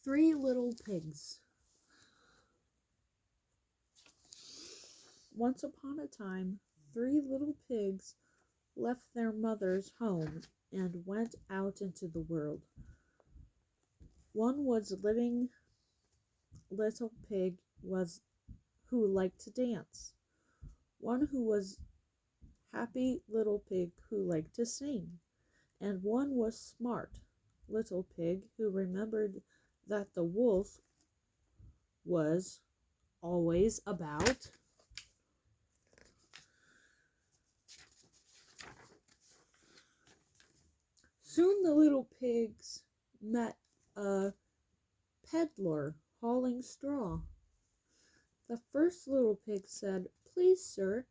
Three Little Pigs. Once upon a time, three little pigs left their mother's home and went out into the world. One was living little pig was who liked to dance. One who was happy little pig who liked to sing. And one was smart little pig who remembered that the wolf was always about. Soon the little pigs met a peddler hauling straw. The first little pig said, "Please, sir,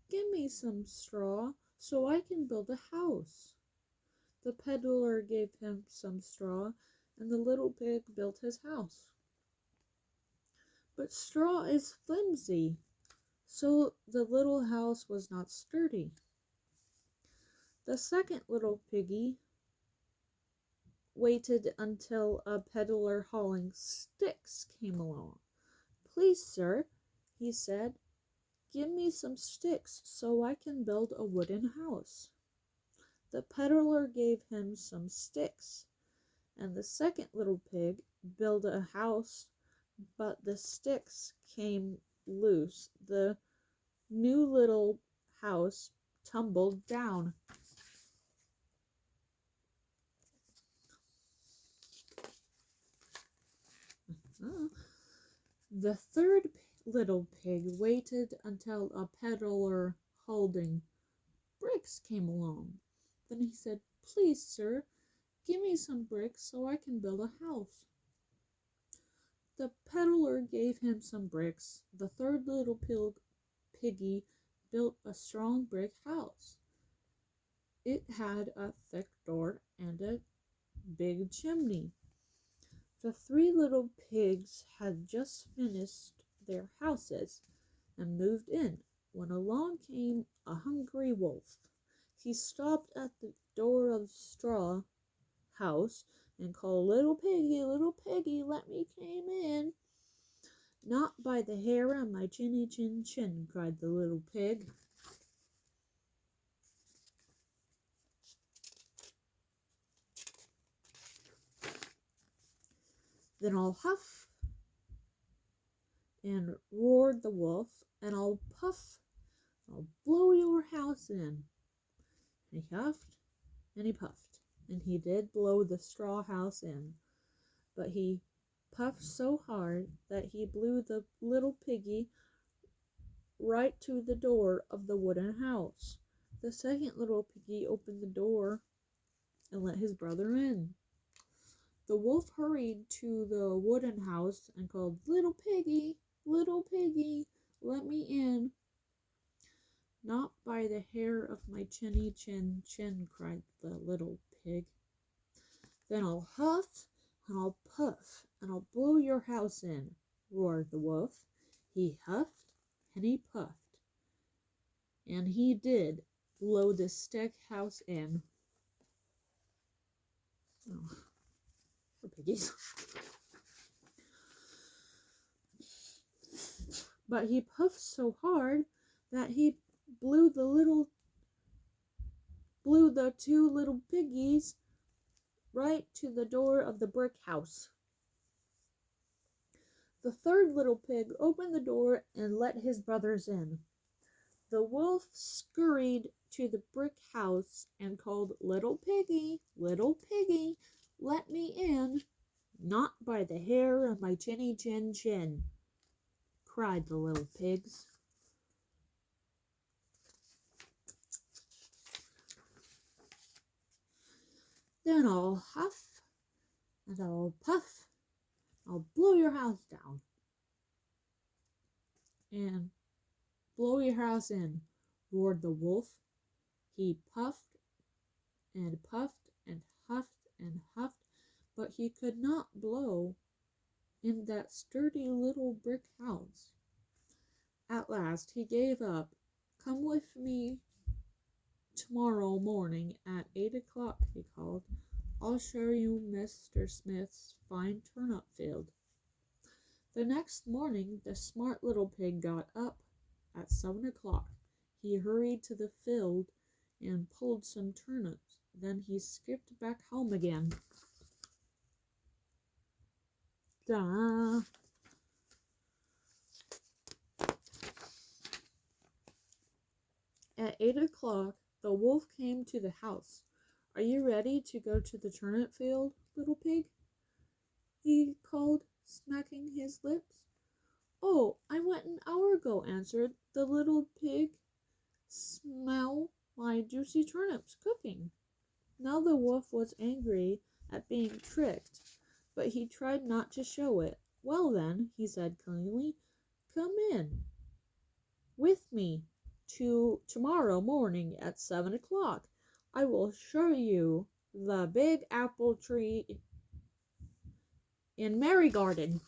give me some straw so I can build a house." The peddler gave him some straw, and the little pig built his house. But straw is flimsy, so the little house was not sturdy. The second little piggy waited until a peddler hauling sticks came along. "Please, sir," he said, "give me some sticks so I can build a wooden house." The peddler gave him some sticks, and the second little pig built a house, but the sticks came loose. The new little house tumbled down. The third little pig waited until a peddler holding bricks came along. Then he said, "Please, sir, give me some bricks so I can build a house." The peddler gave him some bricks. The third little piggy built a strong brick house. It had a thick door and a big chimney. The three little pigs had just finished their houses and moved in when along came a hungry wolf. He stopped at the door of the straw house and called, "Little piggy, let me come in." "Not by the hair on my chinny chin chin," cried the little pig. "Then I'll huff," and roared the wolf, "and I'll puff, I'll blow your house in." And he huffed and he puffed, and he did blow the straw house in, but he puffed so hard that he blew the little piggy right to the door of the wooden house. The second little piggy opened the door and let his brother in. The wolf hurried to the wooden house and called, little piggy, let me in." "Not by the hair of my chinny chin chin," cried the little pig. "Then I'll huff and I'll puff and I'll blow your house in," roared the wolf. He huffed and he puffed, and he did blow the stick house in. Oh, poor piggies. But he puffed so hard that he blew the two little piggies right to the door of the brick house. The third little pig opened the door and let his brothers in. The wolf scurried to the brick house and called, little piggy, let me in." "Not by the hair of my chinny chin chin," cried the little pigs. "Then I'll huff and I'll puff, I'll blow your house down and blow your house in," roared the wolf. He puffed and puffed and huffed, but he could not blow in that sturdy little brick house. At last he gave up. "Come with me tomorrow morning at 8 o'clock," he called. I'll show you Mr. Smith's fine turnip field." The next morning the smart little pig got up at 7 o'clock. He hurried to the field and pulled some turnips. Then he skipped back home again. Da. At 8 o'clock, the wolf came to the house. "Are you ready to go to the turnip field, little pig?" he called, smacking his lips. "Oh, I went an hour ago," answered the little pig. "Smell my juicy turnips cooking." Now the wolf was angry at being tricked, but he tried not to show it. "Well then," he said kindly, "come in with me tomorrow morning at 7 o'clock. I will show you the big apple tree in Mary Garden."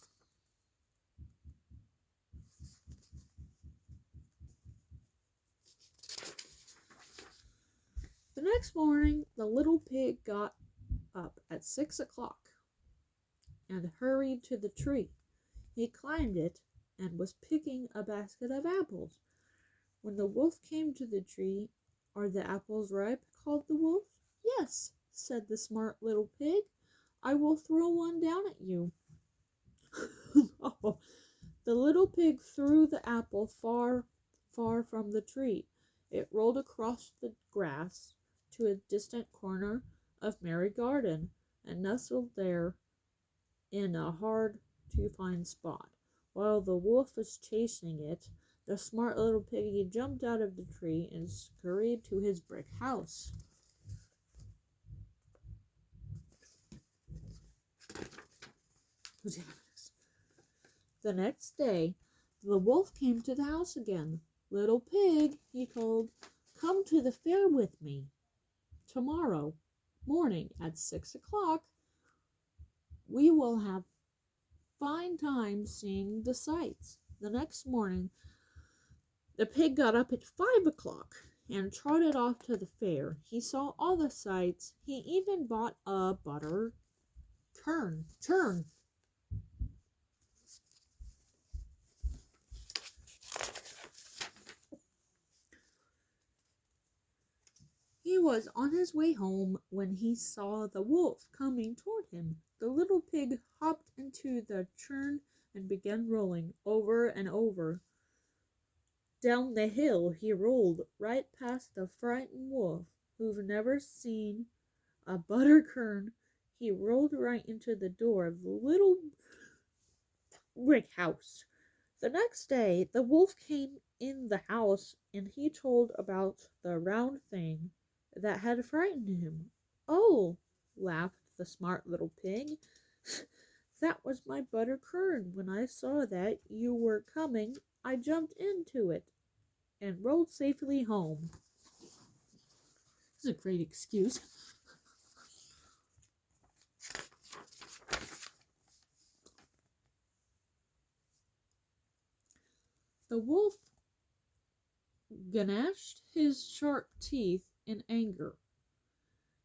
The next morning, the little pig got up at 6 o'clock and hurried to the tree. He climbed it and was picking a basket of apples. When the wolf came to the tree, "Are the apples ripe?" called the wolf. "Yes," said the smart little pig. "I will throw one down at you." Oh, the little pig threw the apple far, far from the tree. It rolled across the grass to a distant corner of Mary Garden and nestled there in a hard-to-find spot. While the wolf was chasing it, the smart little piggy jumped out of the tree and scurried to his brick house. The next day, the wolf came to the house again. "Little pig," he called, "come to the fair with me tomorrow morning at 6 o'clock. We will have fine time seeing the sights." The next morning, the pig got up at 5 o'clock and trotted off to the fair. He saw all the sights. He even bought a butter churn. He was on his way home when he saw the wolf coming toward him. The little pig hopped into the churn and began rolling over and over. Down the hill he rolled, right past the frightened wolf, who'd never seen a butter churn. He rolled right into the door of the little brick house. The next day, the wolf came in the house and he told about the round thing that had frightened him. "Oh," laughed the smart little pig, "that was my butter churn. When I saw that you were coming, I jumped into it and rolled safely home." This is a great excuse. The wolf gnashed his sharp teeth in anger.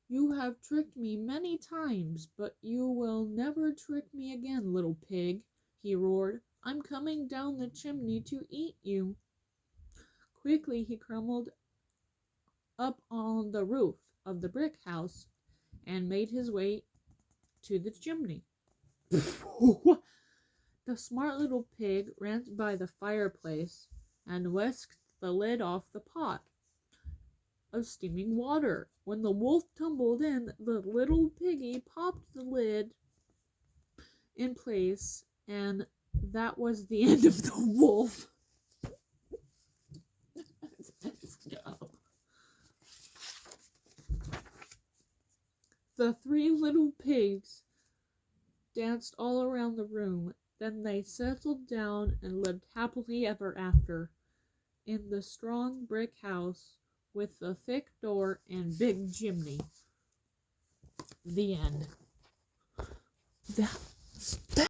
"You have tricked me many times, but you will never trick me again, little pig," he roared. "I'm coming down the chimney to eat you." Quickly he crumbled up on the roof of the brick house and made his way to the chimney. The smart little pig ran by the fireplace and whisked the lid off the pot of steaming water. When the wolf tumbled in, the little piggy popped the lid in place, and that was the end of the wolf. The three little pigs danced all around the room. Then they settled down and lived happily ever after in the strong brick house with the thick door and big chimney. The end.